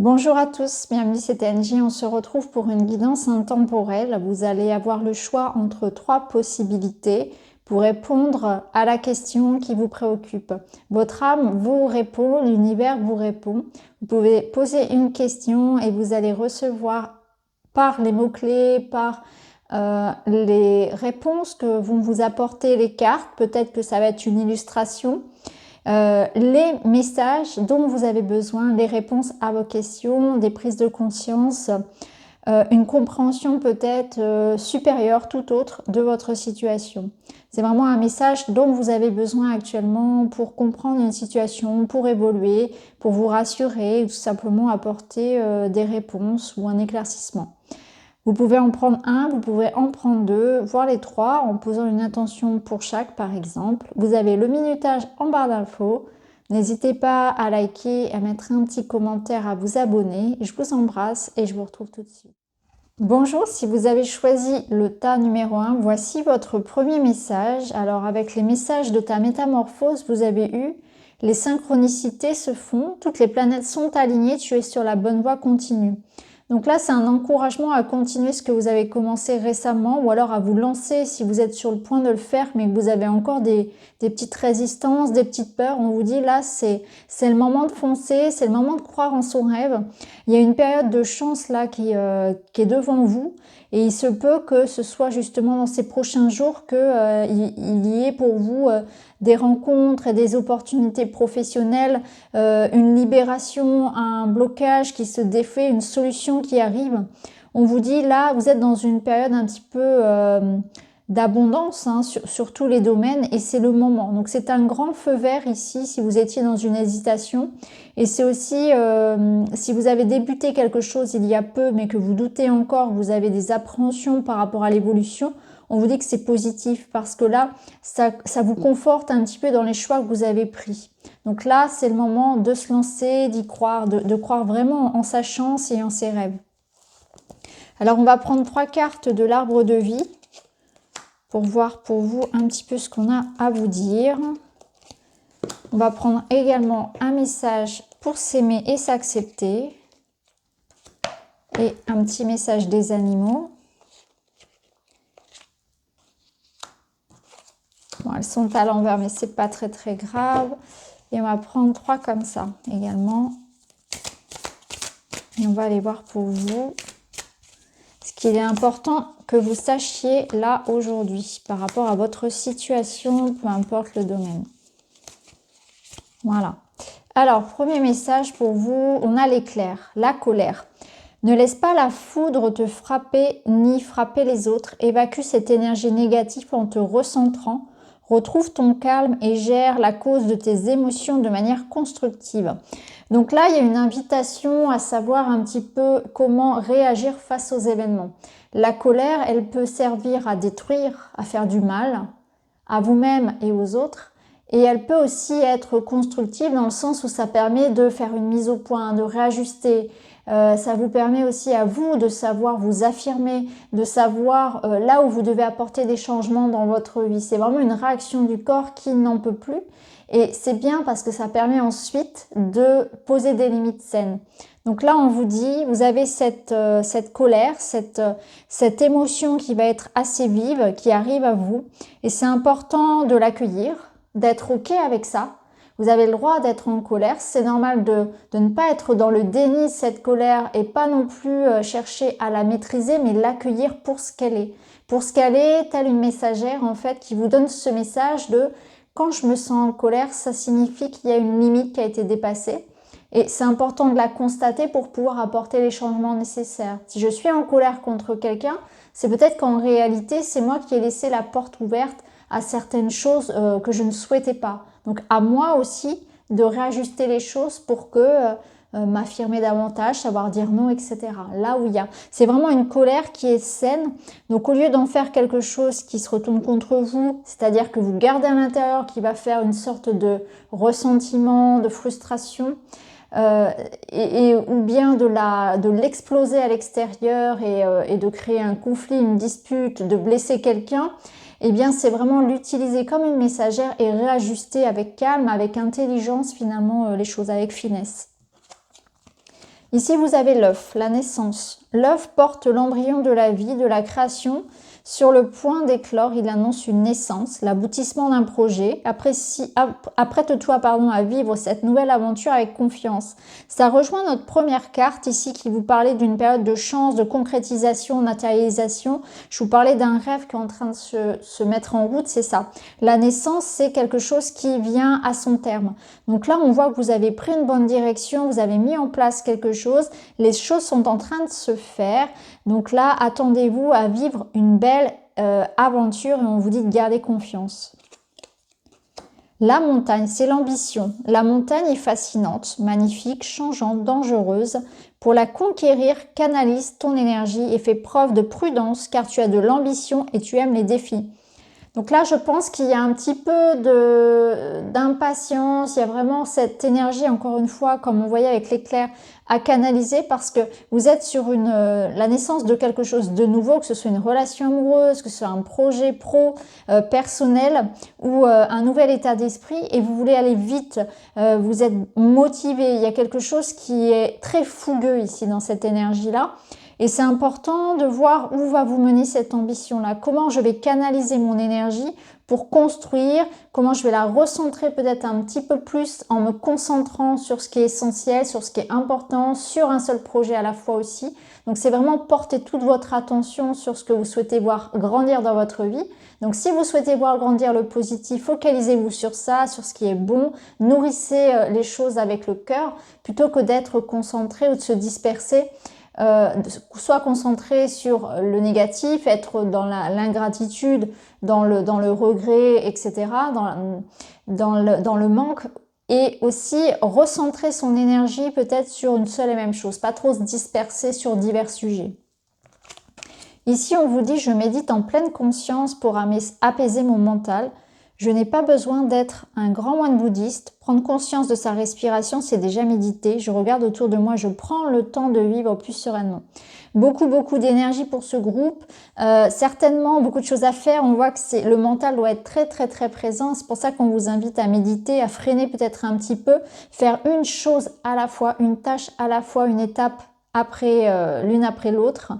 Bonjour à tous, bienvenue, c'est Angie. On se retrouve pour une guidance intemporelle. Vous allez avoir le choix entre trois possibilités pour répondre à la question qui vous préoccupe. Votre âme vous répond, l'univers vous répond. Vous pouvez poser une question et vous allez recevoir par les mots-clés, par les réponses que vont vous apporter les cartes. Peut-être que ça va être une illustration. Les messages dont vous avez besoin, les réponses à vos questions, des prises de conscience, une compréhension peut-être supérieure, tout autre, de votre situation. C'est vraiment un message dont vous avez besoin actuellement pour comprendre une situation, pour évoluer, pour vous rassurer, ou tout simplement apporter des réponses ou un éclaircissement. Vous pouvez en prendre un, vous pouvez en prendre deux, voire les trois, en posant une intention pour chaque, par exemple. Vous avez le minutage en barre d'infos. N'hésitez pas à liker, à mettre un petit commentaire, à vous abonner. Je vous embrasse et je vous retrouve tout de suite. Bonjour, si vous avez choisi le tas numéro 1, voici votre premier message. Alors avec les messages de ta métamorphose, vous avez eu les synchronicités se font, toutes les planètes sont alignées, tu es sur la bonne voie continue. Donc là, c'est un encouragement à continuer ce que vous avez commencé récemment ou alors à vous lancer si vous êtes sur le point de le faire mais que vous avez encore des petites résistances, des petites peurs. On vous dit là, c'est le moment de foncer, c'est le moment de croire en son rêve. Il y a une période de chance là qui est devant vous et il se peut que ce soit justement dans ces prochains jours qu'il y ait pour vous des rencontres et des opportunités professionnelles, une libération, un blocage qui se défait, une solution qui arrive. On vous dit là, vous êtes dans une période un petit peu d'abondance sur tous les domaines et c'est le moment. Donc c'est un grand feu vert ici si vous étiez dans une hésitation et c'est aussi si vous avez débuté quelque chose il y a peu mais que vous doutez encore, vous avez des appréhensions par rapport à l'évolution, on vous dit que c'est positif parce que là, ça vous conforte un petit peu dans les choix que vous avez pris. Donc là, c'est le moment de se lancer, d'y croire, de croire vraiment en sa chance et en ses rêves. Alors, on va prendre 3 cartes de l'arbre de vie pour voir pour vous un petit peu ce qu'on a à vous dire. On va prendre également un message pour s'aimer et s'accepter et un petit message des animaux. Bon, elles sont à l'envers, mais c'est pas très grave. Et on va prendre 3 comme ça également. Et on va aller voir pour vous ce qu'il est important que vous sachiez là aujourd'hui par rapport à votre situation, peu importe le domaine. Voilà. Alors, premier message pour vous, on a l'éclair, la colère. Ne laisse pas la foudre te frapper ni frapper les autres. Évacue cette énergie négative en te recentrant. Retrouve ton calme et gère la cause de tes émotions de manière constructive. Donc là, il y a une invitation à savoir un petit peu comment réagir face aux événements. La colère, elle peut servir à détruire, à faire du mal, à vous-même et aux autres. Et elle peut aussi être constructive dans le sens où ça permet de faire une mise au point, de réajuster. Ça vous permet aussi à vous de savoir vous affirmer, de savoir là où vous devez apporter des changements dans votre vie. C'est vraiment une réaction du corps qui n'en peut plus. Et c'est bien parce que ça permet ensuite de poser des limites saines. Donc là, on vous dit, vous avez cette colère, cette émotion qui va être assez vive, qui arrive à vous. Et c'est important de l'accueillir, d'être OK avec ça. Vous avez le droit d'être en colère. C'est normal de ne pas être dans le déni de cette colère et pas non plus chercher à la maîtriser, mais l'accueillir pour ce qu'elle est. Pour ce qu'elle est, telle une messagère en fait qui vous donne ce message de quand je me sens en colère, ça signifie qu'il y a une limite qui a été dépassée. Et c'est important de la constater pour pouvoir apporter les changements nécessaires. Si je suis en colère contre quelqu'un, c'est peut-être qu'en réalité, c'est moi qui ai laissé la porte ouverte à certaines choses que je ne souhaitais pas. Donc à moi aussi de réajuster les choses pour que m'affirmer davantage, savoir dire non, etc. Là où il y a, c'est vraiment une colère qui est saine. Donc au lieu d'en faire quelque chose qui se retourne contre vous, c'est-à-dire que vous gardez à l'intérieur, qui va faire une sorte de ressentiment, de frustration, ou bien de l'exploser à l'extérieur et de créer un conflit, une dispute, de blesser quelqu'un, eh bien c'est vraiment l'utiliser comme une messagère et réajuster avec calme, avec intelligence finalement les choses, avec finesse. Ici, vous avez l'œuf, la naissance. L'œuf porte l'embryon de la vie, de la création. Sur le point d'éclore, il annonce une naissance, l'aboutissement d'un projet. Apprête-toi à vivre cette nouvelle aventure avec confiance. Ça rejoint notre première carte ici qui vous parlait d'une période de chance, de concrétisation, matérialisation. Je vous parlais d'un rêve qui est en train de se mettre en route, c'est ça. La naissance, c'est quelque chose qui vient à son terme. Donc là, on voit que vous avez pris une bonne direction, vous avez mis en place quelque chose. Les choses sont en train de se faire. Donc là, attendez-vous à vivre une belle aventure et on vous dit de garder confiance. La montagne, c'est l'ambition. La montagne est fascinante, magnifique, changeante, dangereuse. Pour la conquérir, canalise ton énergie et fais preuve de prudence car tu as de l'ambition et tu aimes les défis. Donc là, je pense qu'il y a un petit peu d'impatience, il y a vraiment cette énergie, encore une fois, comme on voyait avec l'éclair, à canaliser parce que vous êtes sur la naissance de quelque chose de nouveau, que ce soit une relation amoureuse, que ce soit un projet personnel ou un nouvel état d'esprit et vous voulez aller vite, vous êtes motivé, il y a quelque chose qui est très fougueux ici dans cette énergie-là. Et c'est important de voir où va vous mener cette ambition-là. Comment je vais canaliser mon énergie pour construire, comment je vais la recentrer peut-être un petit peu plus en me concentrant sur ce qui est essentiel, sur ce qui est important, sur un seul projet à la fois aussi. Donc c'est vraiment porter toute votre attention sur ce que vous souhaitez voir grandir dans votre vie. Donc si vous souhaitez voir grandir le positif, focalisez-vous sur ça, sur ce qui est bon, nourrissez les choses avec le cœur plutôt que d'être concentré ou de se disperser. Soit concentré sur le négatif, être dans l'ingratitude, dans le regret, etc., dans le manque, et aussi recentrer son énergie peut-être sur une seule et même chose, pas trop se disperser sur divers sujets. Ici, on vous dit « Je médite en pleine conscience pour apaiser mon mental ». Je n'ai pas besoin d'être un grand moine bouddhiste. Prendre conscience de sa respiration, c'est déjà méditer. Je regarde autour de moi, je prends le temps de vivre plus sereinement. Beaucoup d'énergie pour ce groupe. Certainement, beaucoup de choses à faire. On voit que le mental doit être très présent. C'est pour ça qu'on vous invite à méditer, à freiner peut-être un petit peu. Faire une chose à la fois, une tâche à la fois, une étape l'une après l'autre.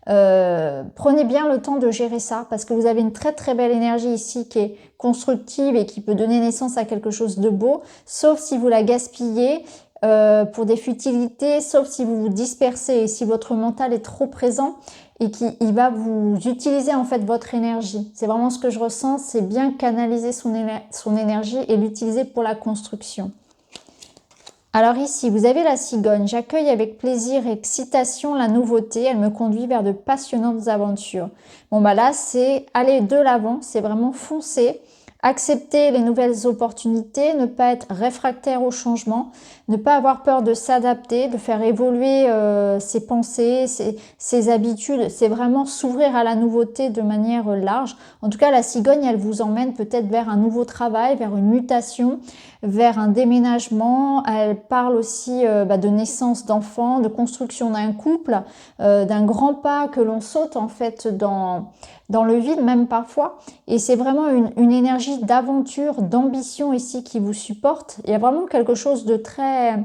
Prenez bien le temps de gérer ça parce que vous avez une très belle énergie ici qui est constructive et qui peut donner naissance à quelque chose de beau, sauf si vous la gaspillez pour des futilités, sauf si vous vous dispersez et si votre mental est trop présent et qu'il va vous utiliser en fait votre énergie. C'est vraiment ce que je ressens, c'est bien canaliser son énergie et l'utiliser pour la construction. Alors ici, vous avez la cigogne. J'accueille avec plaisir et excitation la nouveauté. Elle me conduit vers de passionnantes aventures. Bon bah là, c'est aller de l'avant, c'est vraiment foncer. Accepter les nouvelles opportunités, ne pas être réfractaire au changement, ne pas avoir peur de s'adapter, de faire évoluer ses pensées, ses habitudes. C'est vraiment s'ouvrir à la nouveauté de manière large. En tout cas, la cigogne, elle vous emmène peut-être vers un nouveau travail, vers une mutation, vers un déménagement. Elle parle aussi de naissance d'enfants, de construction d'un couple, d'un grand pas que l'on saute en fait dans le vide même parfois. Et c'est vraiment une énergie d'aventure, d'ambition ici qui vous supporte. Il y a vraiment quelque chose de très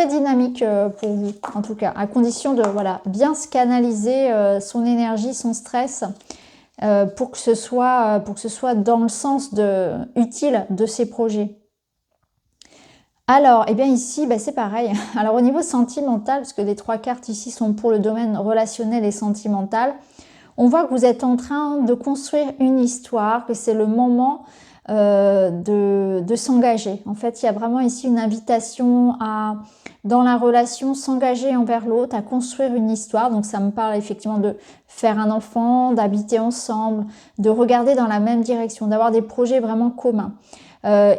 dynamique pour vous, en tout cas, à condition de bien se canaliser son énergie, son stress, pour que ce soit dans le sens utile de ces projets. Alors, ici, c'est pareil. Alors, au niveau sentimental, parce que les 3 cartes ici sont pour le domaine relationnel et sentimental, on voit que vous êtes en train de construire une histoire, que c'est le moment de s'engager. En fait, il y a vraiment ici une invitation dans la relation, s'engager envers l'autre, à construire une histoire. Donc, ça me parle effectivement de faire un enfant, d'habiter ensemble, de regarder dans la même direction, d'avoir des projets vraiment communs.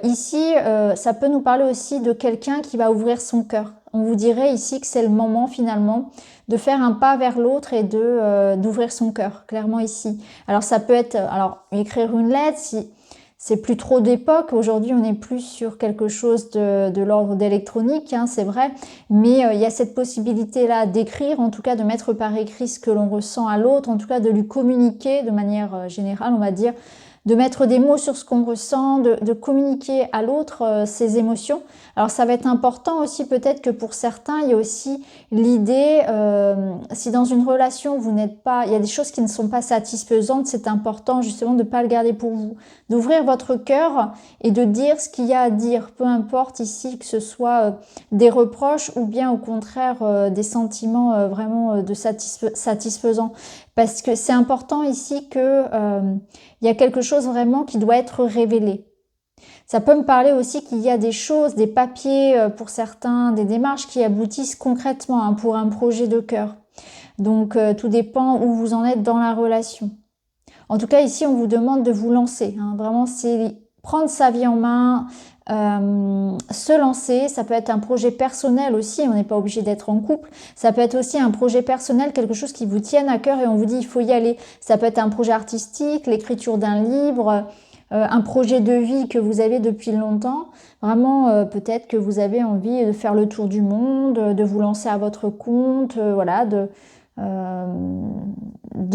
Ici, ça peut nous parler aussi de quelqu'un qui va ouvrir son cœur. On vous dirait ici que c'est le moment finalement de faire un pas vers l'autre et d'ouvrir son cœur, clairement ici. Alors ça peut être, écrire une lettre, si c'est plus trop d'époque. Aujourd'hui, on est plus sur quelque chose de l'ordre d'électronique, c'est vrai. Mais il y a cette possibilité-là d'écrire, en tout cas de mettre par écrit ce que l'on ressent à l'autre, en tout cas de lui communiquer de manière générale, on va dire, de mettre des mots sur ce qu'on ressent, de communiquer à l'autre ses émotions. Alors ça va être important aussi peut-être que pour certains, il y a aussi l'idée, si dans une relation vous n'êtes pas, il y a des choses qui ne sont pas satisfaisantes, c'est important justement de ne pas le garder pour vous, d'ouvrir votre cœur et de dire ce qu'il y a à dire, peu importe ici que ce soit des reproches ou bien au contraire des sentiments vraiment de satisfaisants. Parce que c'est important ici que il y a quelque chose vraiment qui doit être révélé. Ça peut me parler aussi qu'il y a des choses, des papiers pour certains, des démarches qui aboutissent concrètement hein, pour un projet de cœur. Donc tout dépend où vous en êtes dans la relation. En tout cas ici on vous demande de vous lancer. Hein. Vraiment c'est prendre sa vie en main, se lancer. Ça peut être un projet personnel aussi, on n'est pas obligé d'être en couple. Ça peut être aussi un projet personnel, quelque chose qui vous tienne à cœur et on vous dit il faut y aller. Ça peut être un projet artistique, l'écriture d'un livre, un projet de vie que vous avez depuis longtemps. Vraiment, peut-être que vous avez envie de faire le tour du monde, de vous lancer à votre compte, voilà, de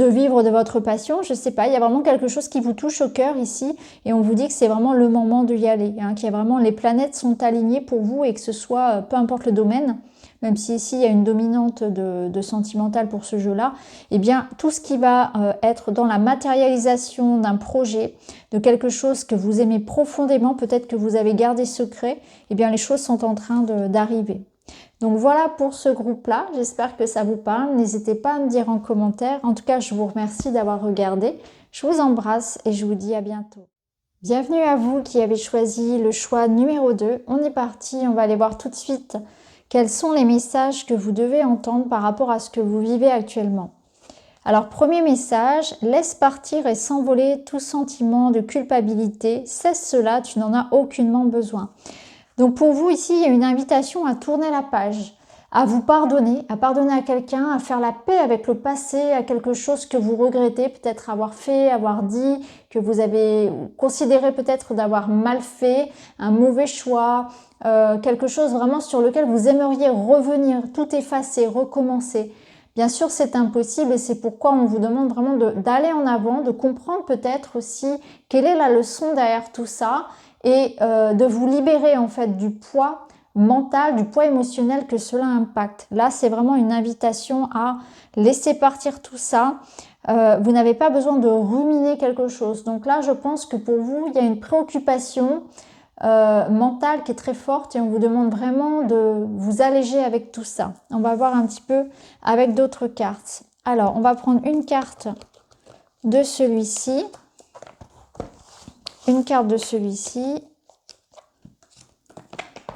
vivre de votre passion, je sais pas, il y a vraiment quelque chose qui vous touche au cœur ici et on vous dit que c'est vraiment le moment d'y aller, hein, qu'il y a vraiment les planètes sont alignées pour vous et que ce soit, peu importe le domaine, même si ici il y a une dominante de sentimental pour ce jeu-là, eh bien tout ce qui va être dans la matérialisation d'un projet, de quelque chose que vous aimez profondément, peut-être que vous avez gardé secret, eh bien les choses sont en train d'arriver. Donc voilà pour ce groupe-là, j'espère que ça vous parle, n'hésitez pas à me dire en commentaire. En tout cas, je vous remercie d'avoir regardé, je vous embrasse et je vous dis à bientôt. Bienvenue à vous qui avez choisi le choix numéro 2, on est parti, on va aller voir tout de suite quels sont les messages que vous devez entendre par rapport à ce que vous vivez actuellement. Alors premier message, laisse partir et s'envoler tout sentiment de culpabilité, cesse cela, tu n'en as aucunement besoin. Donc pour vous ici, il y a une invitation à tourner la page, à vous pardonner à quelqu'un, à faire la paix avec le passé, à quelque chose que vous regrettez, peut-être avoir fait, avoir dit, que vous avez considéré peut-être d'avoir mal fait, un mauvais choix, quelque chose vraiment sur lequel vous aimeriez revenir, tout effacer, recommencer. Bien sûr, c'est impossible et c'est pourquoi on vous demande vraiment d'aller en avant, de comprendre peut-être aussi quelle est la leçon derrière tout ça et de vous libérer en fait du poids mental, du poids émotionnel que cela impacte. Là, c'est vraiment une invitation à laisser partir tout ça. Vous n'avez pas besoin de ruminer quelque chose. Donc là, je pense que pour vous, il y a une préoccupation mentale qui est très forte et on vous demande vraiment de vous alléger avec tout ça. On va voir un petit peu avec d'autres cartes. Alors, on va prendre une carte de celui-ci, une carte de celui-ci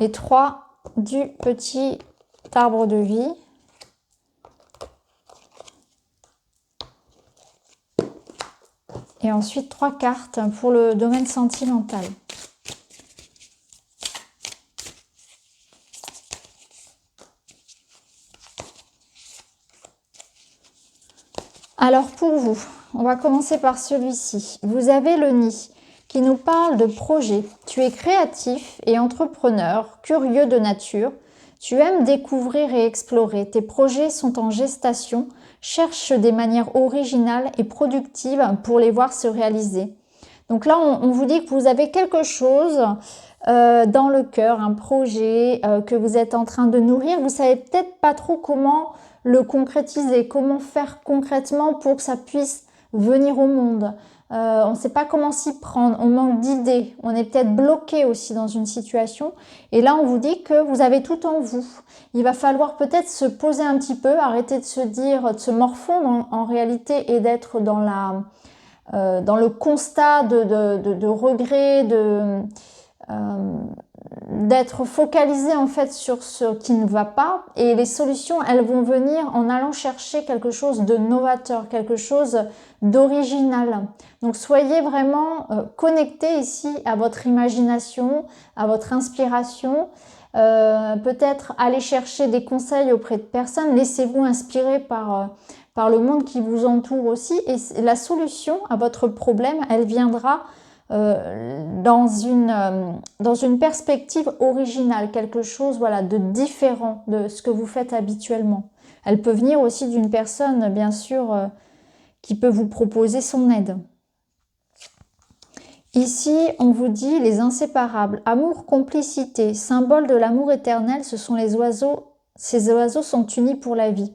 et 3 du petit arbre de vie. Et ensuite 3 cartes pour le domaine sentimental. Alors pour vous, on va commencer par celui-ci. Vous avez le nid qui nous parle de projet. Tu es créatif et entrepreneur, curieux de nature. Tu aimes découvrir et explorer. Tes projets sont en gestation. Cherche des manières originales et productives pour les voir se réaliser. Donc là, on vous dit que vous avez quelque chose dans le cœur, un projet que vous êtes en train de nourrir. Vous savez peut-être pas trop comment le concrétiser, comment faire concrètement pour que ça puisse venir au monde. On ne sait pas comment s'y prendre, on manque d'idées, on est peut-être bloqué aussi dans une situation. Et là, on vous dit que vous avez tout en vous. Il va falloir peut-être se poser un petit peu, arrêter de se dire, de se morfondre en réalité et d'être dans le constat de regret, d'être focalisé en fait sur ce qui ne va pas et les solutions elles vont venir en allant chercher quelque chose de novateur, quelque chose d'original. Donc soyez vraiment connectés ici à votre imagination, à votre inspiration, peut-être aller chercher des conseils auprès de personnes, laissez-vous inspirer par le monde qui vous entoure aussi et la solution à votre problème elle viendra dans une perspective originale, quelque chose voilà, de différent de ce que vous faites habituellement. Elle peut venir aussi d'une personne, bien sûr, qui peut vous proposer son aide. Ici, on vous dit les inséparables. Amour, complicité, symbole de l'amour éternel, ce sont les oiseaux. Ces oiseaux sont unis pour la vie.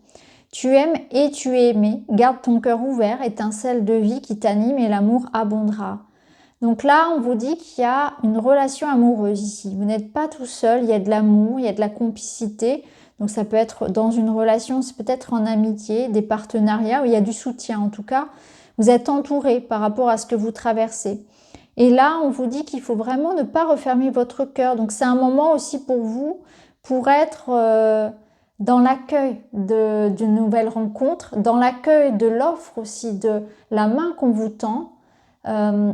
Tu aimes et tu es aimé. Garde ton cœur ouvert, étincelle de vie qui t'anime et l'amour abondera. Donc là, on vous dit qu'il y a une relation amoureuse ici. Vous n'êtes pas tout seul, il y a de l'amour, il y a de la complicité. Donc ça peut être dans une relation, c'est peut-être en amitié, des partenariats où il y a du soutien. En tout cas, vous êtes entouré par rapport à ce que vous traversez. Et là, on vous dit qu'il faut vraiment ne pas refermer votre cœur. Donc c'est un moment aussi pour vous, pour être dans l'accueil d'une nouvelle rencontre, dans l'accueil de l'offre aussi, de la main qu'on vous tend.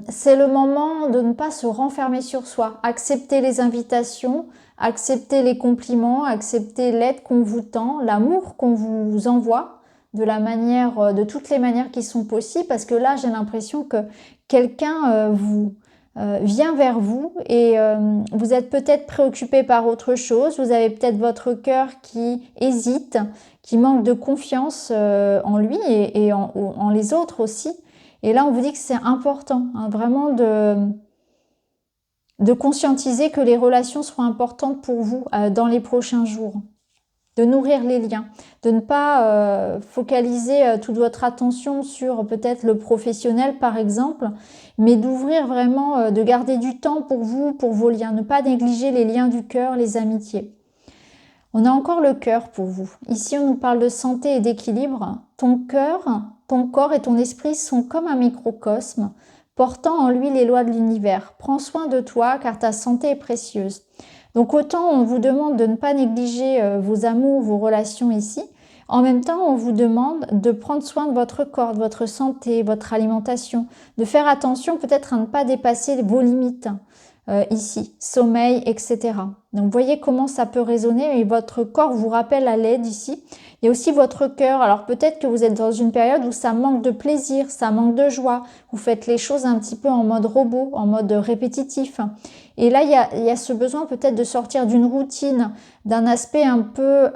C'est le moment de ne pas se renfermer sur soi, accepter les invitations, accepter les compliments, accepter l'aide qu'on vous tend, l'amour qu'on vous envoie, de toutes les manières qui sont possibles, parce que là j'ai l'impression que quelqu'un vient vers vous et vous êtes peut-être préoccupé par autre chose, vous avez peut-être votre cœur qui hésite, qui manque de confiance en lui et en les autres aussi. Et là, on vous dit que c'est important, hein, vraiment de conscientiser que les relations seront importantes pour vous dans les prochains jours. De nourrir les liens, de ne pas focaliser toute votre attention sur peut-être le professionnel par exemple, mais d'ouvrir vraiment, de garder du temps pour vous, pour vos liens, ne pas négliger les liens du cœur, les amitiés. On a encore le cœur pour vous. Ici, on nous parle de santé et d'équilibre. Ton cœur, ton corps et ton esprit sont comme un microcosme, portant en lui les lois de l'univers. Prends soin de toi, car ta santé est précieuse. Donc autant on vous demande de ne pas négliger vos amours, vos relations ici, en même temps on vous demande de prendre soin de votre corps, de votre santé, votre alimentation, de faire attention peut-être à ne pas dépasser vos limites. Ici, sommeil, etc. Donc voyez comment ça peut résonner et votre corps vous rappelle à l'aide ici. Il y a aussi votre cœur. Alors peut-être que vous êtes dans une période où ça manque de plaisir, ça manque de joie. Vous faites les choses un petit peu en mode robot, en mode répétitif. Et là, il y a ce besoin peut-être de sortir d'une routine, d'un aspect un peu...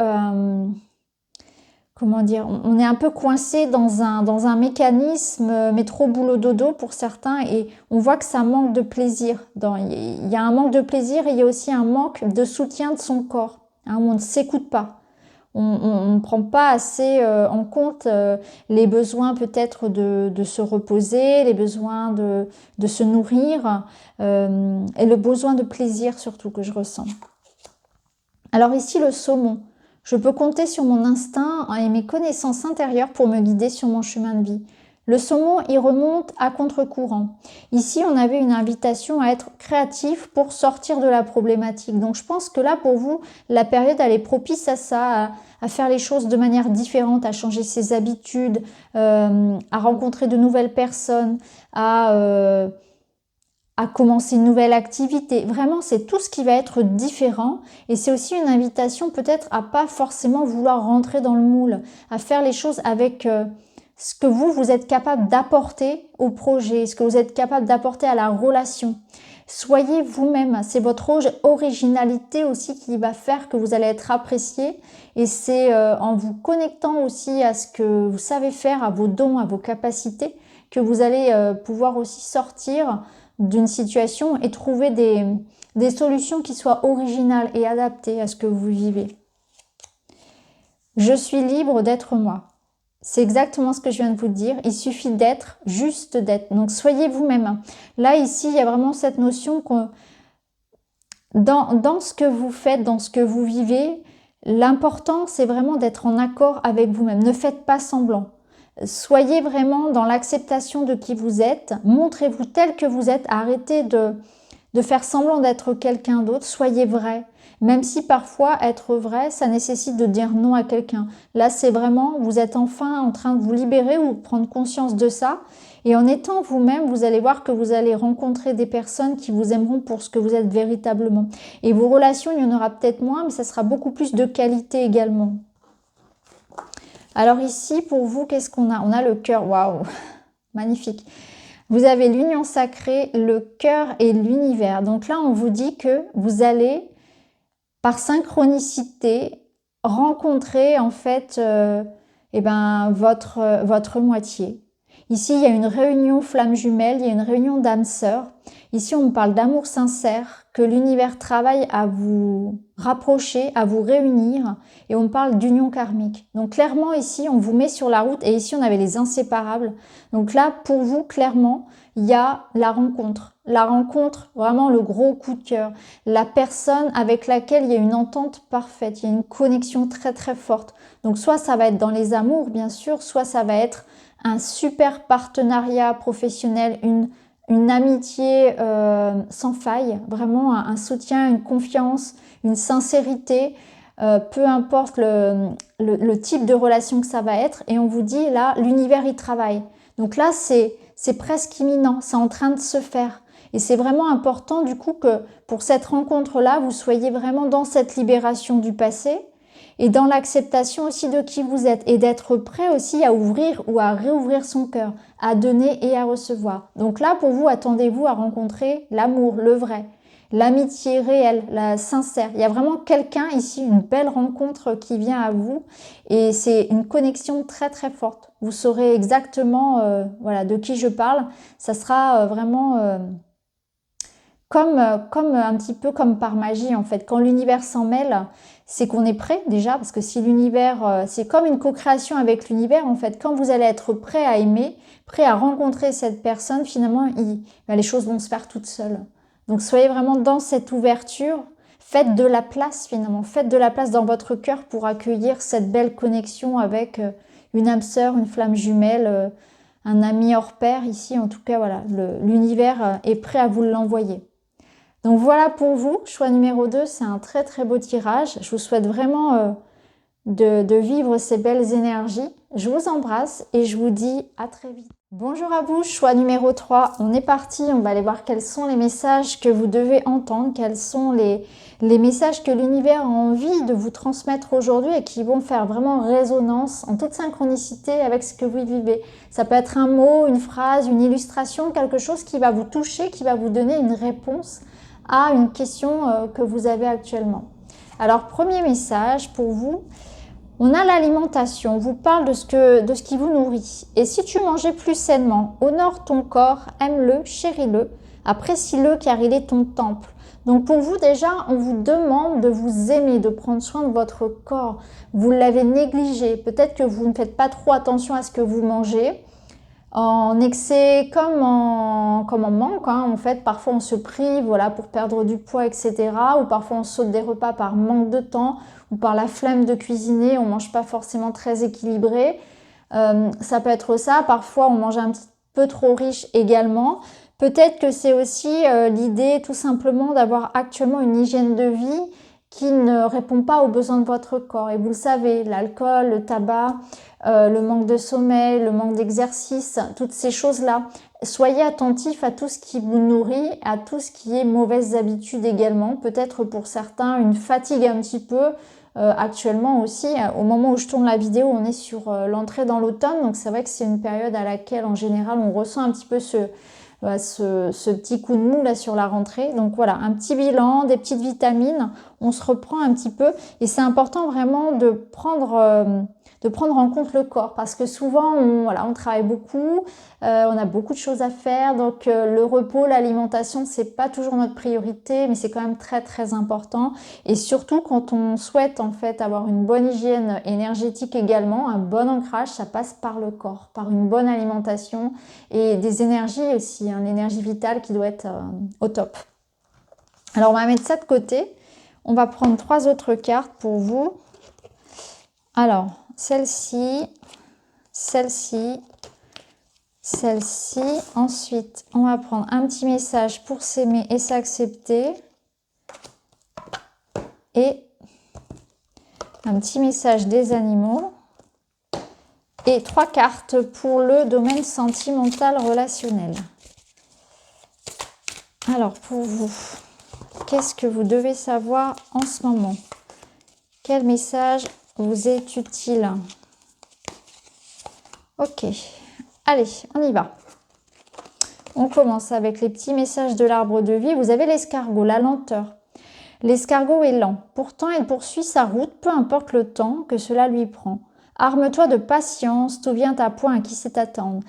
comment dire, on est un peu coincé dans un mécanisme métro boulot dodo pour certains et on voit que ça manque de plaisir. Il y a un manque de plaisir et il y a aussi un manque de soutien de son corps, hein, où on ne s'écoute pas. On ne prend pas assez en compte les besoins peut-être de se reposer, les besoins de se nourrir et le besoin de plaisir surtout que je ressens. Alors ici le saumon. Je peux compter sur mon instinct et mes connaissances intérieures pour me guider sur mon chemin de vie. Le saumon, il remonte à contre-courant. Ici, on avait une invitation à être créatif pour sortir de la problématique. Donc, je pense que là, pour vous, la période, elle est propice à ça, à faire les choses de manière différente, à changer ses habitudes, à rencontrer de nouvelles personnes, à commencer une nouvelle activité. Vraiment, c'est tout ce qui va être différent. Et c'est aussi une invitation peut-être à pas forcément vouloir rentrer dans le moule, à faire les choses avec ce que vous êtes capable d'apporter au projet, ce que vous êtes capable d'apporter à la relation. Soyez vous-même. C'est votre originalité aussi qui va faire que vous allez être apprécié. Et c'est en vous connectant aussi à ce que vous savez faire, à vos dons, à vos capacités, que vous allez pouvoir aussi sortir d'une situation et trouver des solutions qui soient originales et adaptées à ce que vous vivez. Je suis libre d'être moi. C'est exactement ce que je viens de vous dire. Il suffit d'être, juste d'être. Donc soyez vous-même. Là, ici, il y a vraiment cette notion que dans ce que vous faites, dans ce que vous vivez, l'important, c'est vraiment d'être en accord avec vous-même. Ne faites pas semblant. Soyez vraiment dans l'acceptation de qui vous êtes. Montrez-vous tel que vous êtes. Arrêtez de faire semblant d'être quelqu'un d'autre. Soyez vrai. Même si parfois être vrai, ça nécessite de dire non à quelqu'un. Là, c'est vraiment, vous êtes enfin en train de vous libérer ou de prendre conscience de ça. Et en étant vous-même, vous allez voir que vous allez rencontrer des personnes qui vous aimeront pour ce que vous êtes véritablement. Et vos relations, il y en aura peut-être moins, mais ça sera beaucoup plus de qualité également. Alors ici, pour vous, qu'est-ce qu'on a? On a le cœur. Waouh, magnifique. Vous avez l'union sacrée, le cœur et l'univers. Donc là, on vous dit que vous allez, par synchronicité, rencontrer en fait votre moitié. Ici, il y a une réunion flamme jumelle, il y a une réunion d'âmes sœurs. Ici, on me parle d'amour sincère, que l'univers travaille à vous rapprocher, à vous réunir, et on me parle d'union karmique. Donc clairement, ici, on vous met sur la route, et ici, on avait les inséparables. Donc là, pour vous, clairement, il y a la rencontre. La rencontre, vraiment le gros coup de cœur. La personne avec laquelle il y a une entente parfaite, il y a une connexion très très forte. Donc soit ça va être dans les amours, bien sûr, soit ça va être un super partenariat professionnel, une amitié sans faille, vraiment un soutien, une confiance, une sincérité, peu importe le type de relation que ça va être. Et on vous dit là, l'univers y travaille. Donc là, c'est presque imminent, c'est en train de se faire. Et c'est vraiment important du coup que pour cette rencontre-là, vous soyez vraiment dans cette libération du passé et dans l'acceptation aussi de qui vous êtes et d'être prêt aussi à ouvrir ou à réouvrir son cœur, à donner et à recevoir. Donc là, pour vous, attendez-vous à rencontrer l'amour, le vrai, l'amitié réelle, la sincère. Il y a vraiment quelqu'un ici, une belle rencontre qui vient à vous et c'est une connexion très très forte. Vous saurez exactement voilà, de qui je parle. Ça sera vraiment comme un petit peu comme par magie en fait. Quand l'univers s'en mêle, c'est qu'on est prêt déjà, parce que si l'univers, c'est comme une co-création avec l'univers en fait. Quand vous allez être prêt à aimer, prêt à rencontrer cette personne, finalement, les choses vont se faire toutes seules. Donc soyez vraiment dans cette ouverture, faites de la place finalement, faites de la place dans votre cœur pour accueillir cette belle connexion avec une âme sœur, une flamme jumelle, un ami hors pair ici. En tout cas, voilà, l'univers est prêt à vous l'envoyer. Donc voilà pour vous, choix numéro 2, c'est un très très beau tirage. Je vous souhaite vraiment de vivre ces belles énergies. Je vous embrasse et je vous dis à très vite. Bonjour à vous, choix numéro 3, on est parti, on va aller voir quels sont les messages que vous devez entendre, quels sont les messages que l'univers a envie de vous transmettre aujourd'hui et qui vont faire vraiment résonance en toute synchronicité avec ce que vous vivez. Ça peut être un mot, une phrase, une illustration, quelque chose qui va vous toucher, qui va vous donner une réponse à une question que vous avez actuellement. Alors, premier message pour vous, on a l'alimentation, on vous parle de ce qui vous nourrit. Et si tu mangeais plus sainement, honore ton corps, aime-le, chéris-le, apprécie-le car il est ton temple. Donc pour vous déjà, on vous demande de vous aimer, de prendre soin de votre corps. Vous l'avez négligé, peut-être que vous ne faites pas trop attention à ce que vous mangez. En excès comme en manque, hein. En fait, parfois on se prive voilà, pour perdre du poids, etc. Ou parfois on saute des repas par manque de temps ou par la flemme de cuisiner, on mange pas forcément très équilibré. Ça peut être ça, parfois on mange un petit peu trop riche également. Peut-être que c'est aussi l'idée tout simplement d'avoir actuellement une hygiène de vie qui ne répond pas aux besoins de votre corps. Et vous le savez, l'alcool, le tabac, le manque de sommeil, le manque d'exercice, toutes ces choses-là. Soyez attentifs à tout ce qui vous nourrit, à tout ce qui est mauvaises habitudes également. Peut-être pour certains une fatigue un petit peu. Actuellement aussi, au moment où je tourne la vidéo, on est sur l'entrée dans l'automne. Donc c'est vrai que c'est une période à laquelle en général on ressent un petit peu ce petit coup de mou là sur la rentrée. Donc voilà, un petit bilan, des petites vitamines, on se reprend un petit peu et c'est important vraiment de prendre en compte le corps parce que souvent on travaille beaucoup, on a beaucoup de choses à faire, donc le repos, l'alimentation c'est pas toujours notre priorité mais c'est quand même très très important et surtout quand on souhaite en fait avoir une bonne hygiène énergétique également, un bon ancrage, ça passe par le corps, par une bonne alimentation et des énergies aussi, hein, l'énergie vitale qui doit être au top. Alors on va mettre ça de côté, on va prendre 3 autres cartes pour vous. Alors celle-ci, celle-ci, celle-ci. Ensuite, on va prendre un petit message pour s'aimer et s'accepter. Et un petit message des animaux. Et 3 cartes pour le domaine sentimental relationnel. Alors, pour vous, qu'est-ce que vous devez savoir en ce moment? Quel message vous est utile? Ok, allez, on y va. On commence avec les petits messages de l'arbre de vie. Vous avez l'escargot, la lenteur. L'escargot est lent. Pourtant, il poursuit sa route, peu importe le temps que cela lui prend. Arme-toi de patience, tout vient à point à qui sait attendre.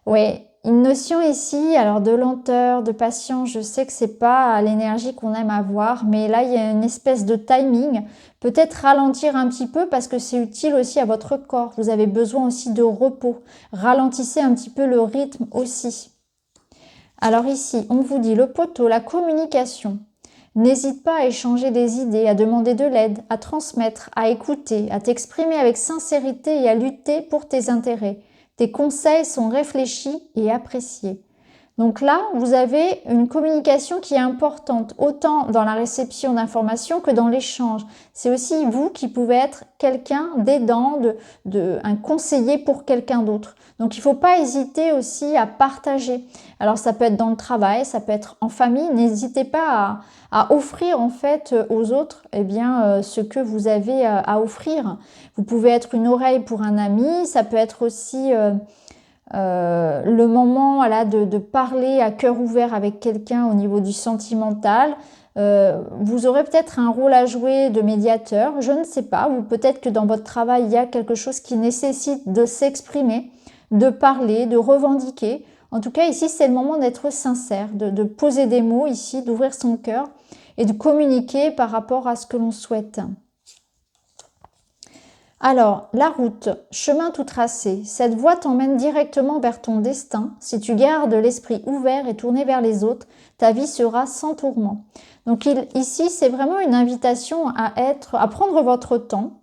Oui, Une notion ici, alors de lenteur, de patience, je sais que c'est pas l'énergie qu'on aime avoir, mais là il y a une espèce de timing. Peut-être ralentir un petit peu parce que c'est utile aussi à votre corps. Vous avez besoin aussi de repos. Ralentissez un petit peu le rythme aussi. Alors ici, on vous dit le poteau, la communication. N'hésite pas à échanger des idées, à demander de l'aide, à transmettre, à écouter, à t'exprimer avec sincérité et à lutter pour tes intérêts. Tes conseils sont réfléchis et appréciés. Donc là, vous avez une communication qui est importante, autant dans la réception d'informations que dans l'échange. C'est aussi vous qui pouvez être quelqu'un d'aidant, un conseiller pour quelqu'un d'autre. Donc il ne faut pas hésiter aussi à partager. Alors ça peut être dans le travail, ça peut être en famille. N'hésitez pas à offrir en fait aux autres ce que vous avez à offrir. Vous pouvez être une oreille pour un ami, ça peut être aussi le moment voilà, de parler à cœur ouvert avec quelqu'un au niveau du sentimental. Vous aurez peut-être un rôle à jouer de médiateur, je ne sais pas, ou peut-être que dans votre travail, il y a quelque chose qui nécessite de s'exprimer, de parler, de revendiquer. En tout cas, ici, c'est le moment d'être sincère, de poser des mots ici, d'ouvrir son cœur et de communiquer par rapport à ce que l'on souhaite. Alors, la route, chemin tout tracé, cette voie t'emmène directement vers ton destin. Si tu gardes l'esprit ouvert et tourné vers les autres, ta vie sera sans tourment. Donc ici, c'est vraiment une invitation à prendre votre temps.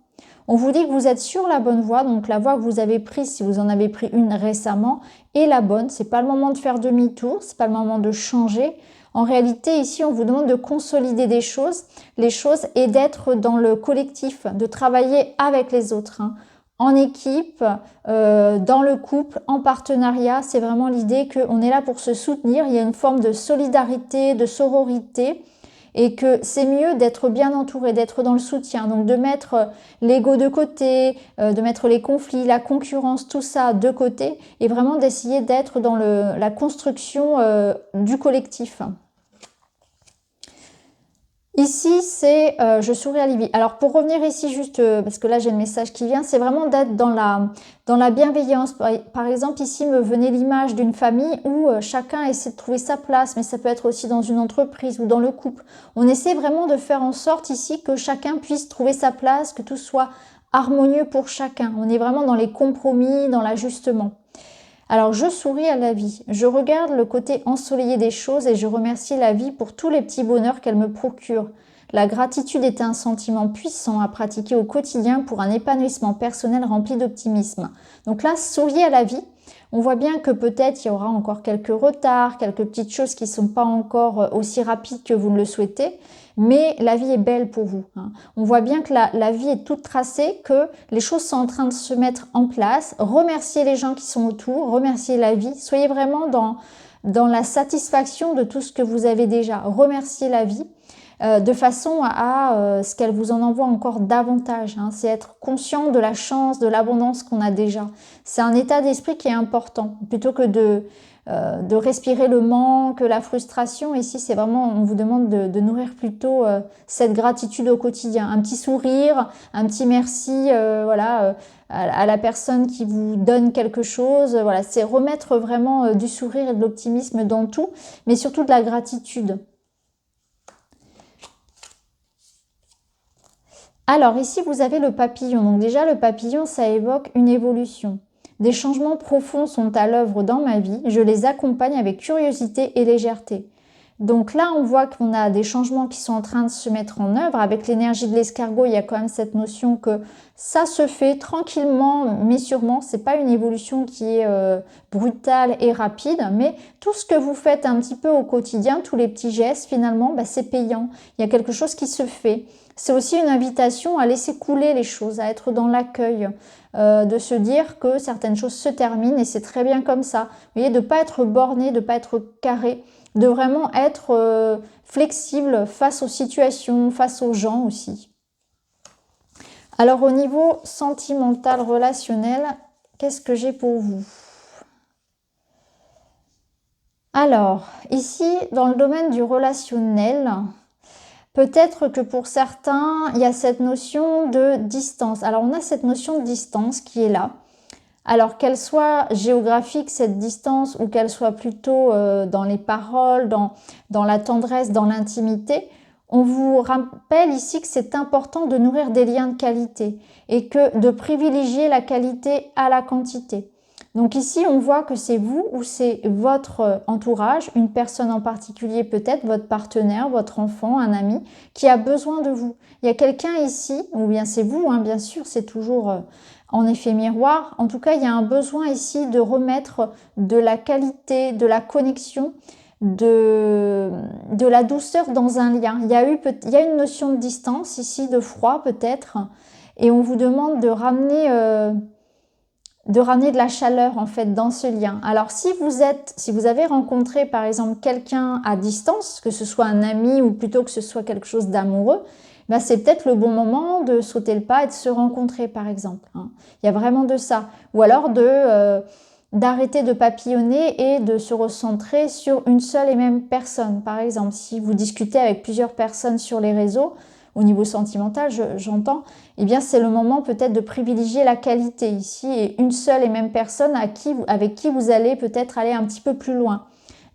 On vous dit que vous êtes sur la bonne voie, donc la voie que vous avez prise, si vous en avez pris une récemment, est la bonne. C'est pas le moment de faire demi-tour, c'est pas le moment de changer. En réalité, ici, on vous demande de consolider les choses et d'être dans le collectif, de travailler avec les autres, hein. En équipe, dans le couple, en partenariat. C'est vraiment l'idée qu'on est là pour se soutenir. Il y a une forme de solidarité, de sororité et que c'est mieux d'être bien entouré, d'être dans le soutien. Donc de mettre l'ego de côté, de mettre les conflits, la concurrence, tout ça de côté et vraiment d'essayer d'être dans la construction du collectif. Ici, c'est je souris à Livy. Alors, pour revenir ici juste, parce que là, j'ai le message qui vient, c'est vraiment d'être dans la bienveillance. Par exemple, ici, me venait l'image d'une famille où chacun essaie de trouver sa place, mais ça peut être aussi dans une entreprise ou dans le couple. On essaie vraiment de faire en sorte ici que chacun puisse trouver sa place, que tout soit harmonieux pour chacun. On est vraiment dans les compromis, dans l'ajustement. Alors je souris à la vie, je regarde le côté ensoleillé des choses et je remercie la vie pour tous les petits bonheurs qu'elle me procure. La gratitude est un sentiment puissant à pratiquer au quotidien pour un épanouissement personnel rempli d'optimisme. Donc là, souriez à la vie. On voit bien que peut-être il y aura encore quelques retards, quelques petites choses qui ne sont pas encore aussi rapides que vous ne le souhaitez, mais la vie est belle pour vous, hein. On voit bien que la vie est toute tracée, que les choses sont en train de se mettre en place. Remerciez les gens qui sont autour, remerciez la vie. Soyez vraiment dans la satisfaction de tout ce que vous avez déjà. Remerciez la vie de façon à ce qu'elle vous en envoie encore davantage, hein. C'est être conscient de la chance, de l'abondance qu'on a déjà. C'est un état d'esprit qui est important. Plutôt que de respirer le manque, la frustration. Ici, c'est vraiment, on vous demande de nourrir plutôt cette gratitude au quotidien. Un petit sourire, un petit merci à la personne qui vous donne quelque chose. Voilà, c'est remettre vraiment du sourire et de l'optimisme dans tout, mais surtout de la gratitude. Alors ici, vous avez le papillon. Donc déjà, le papillon, ça évoque une évolution. Des changements profonds sont à l'œuvre dans ma vie. Je les accompagne avec curiosité et légèreté. Donc là, on voit qu'on a des changements qui sont en train de se mettre en œuvre. Avec l'énergie de l'escargot, il y a quand même cette notion que ça se fait tranquillement, mais sûrement. C'est pas une évolution qui est brutale et rapide, mais tout ce que vous faites un petit peu au quotidien, tous les petits gestes, finalement, c'est payant. Il y a quelque chose qui se fait. C'est aussi une invitation à laisser couler les choses, à être dans l'accueil, de se dire que certaines choses se terminent et c'est très bien comme ça. Vous voyez, de ne pas être borné, de ne pas être carré, de vraiment être flexible face aux situations, face aux gens aussi. Alors au niveau sentimental, relationnel, qu'est-ce que j'ai pour vous ? Alors, ici, dans le domaine du relationnel, peut-être que pour certains, il y a cette notion de distance. Alors, on a cette notion de distance qui est là. Alors qu'elle soit géographique, cette distance, ou qu'elle soit plutôt dans les paroles, dans la tendresse, dans l'intimité, on vous rappelle ici que c'est important de nourrir des liens de qualité et que de privilégier la qualité à la quantité. Donc ici, on voit que c'est vous ou c'est votre entourage, une personne en particulier peut-être, votre partenaire, votre enfant, un ami, qui a besoin de vous. Il y a quelqu'un ici, ou bien c'est vous, hein, bien sûr, c'est toujours en effet miroir. En tout cas, il y a un besoin ici de remettre de la qualité, de la connexion, de la douceur dans un lien. Il y a une notion de distance ici, de froid peut-être, et on vous demande de ramener de la chaleur en fait dans ce lien. Alors si vous avez rencontré par exemple quelqu'un à distance, que ce soit un ami ou plutôt que ce soit quelque chose d'amoureux, ben c'est peut-être le bon moment de sauter le pas et de se rencontrer par exemple. Hein. Il y a vraiment de ça. Ou alors d'arrêter de papillonner et de se recentrer sur une seule et même personne. Par exemple, si vous discutez avec plusieurs personnes sur les réseaux, au niveau sentimental, j'entends, eh bien c'est le moment peut-être de privilégier la qualité ici et une seule et même personne avec qui vous allez peut-être aller un petit peu plus loin.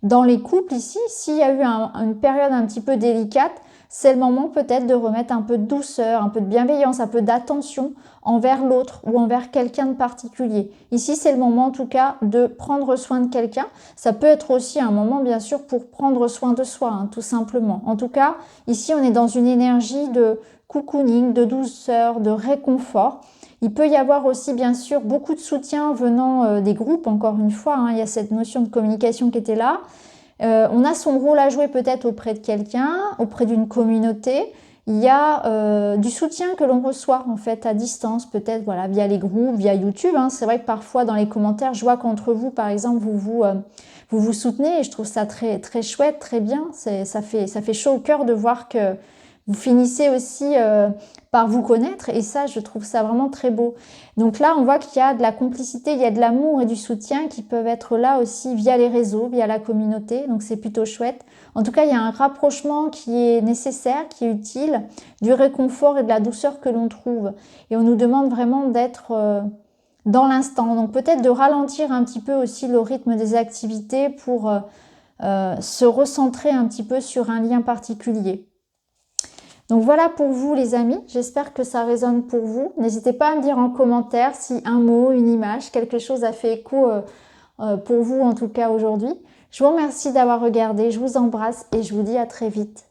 Dans les couples ici, s'il y a eu une période un petit peu délicate, c'est le moment peut-être de remettre un peu de douceur, un peu de bienveillance, un peu d'attention envers l'autre ou envers quelqu'un de particulier. Ici, c'est le moment en tout cas de prendre soin de quelqu'un. Ça peut être aussi un moment bien sûr pour prendre soin de soi, hein, tout simplement. En tout cas, ici, on est dans une énergie de cocooning, de douceur, de réconfort. Il peut y avoir aussi bien sûr beaucoup de soutien venant des groupes, encore une fois, hein, il y a cette notion de communication qui était là. On a son rôle à jouer peut-être auprès de quelqu'un, auprès d'une communauté. Il y a du soutien que l'on reçoit en fait à distance, peut-être voilà via les groupes, via YouTube. Hein. C'est vrai que parfois dans les commentaires, je vois qu'entre vous, par exemple, vous soutenez et je trouve ça très très chouette, très bien. Ça fait chaud au cœur de voir que vous finissez aussi par vous connaître et ça, je trouve ça vraiment très beau. Donc là, on voit qu'il y a de la complicité, il y a de l'amour et du soutien qui peuvent être là aussi via les réseaux, via la communauté. Donc c'est plutôt chouette. En tout cas, il y a un rapprochement qui est nécessaire, qui est utile, du réconfort et de la douceur que l'on trouve. Et on nous demande vraiment d'être dans l'instant. Donc peut-être de ralentir un petit peu aussi le rythme des activités pour se recentrer un petit peu sur un lien particulier. Donc voilà pour vous les amis, j'espère que ça résonne pour vous. N'hésitez pas à me dire en commentaire si un mot, une image, quelque chose a fait écho pour vous en tout cas aujourd'hui. Je vous remercie d'avoir regardé, je vous embrasse et je vous dis à très vite.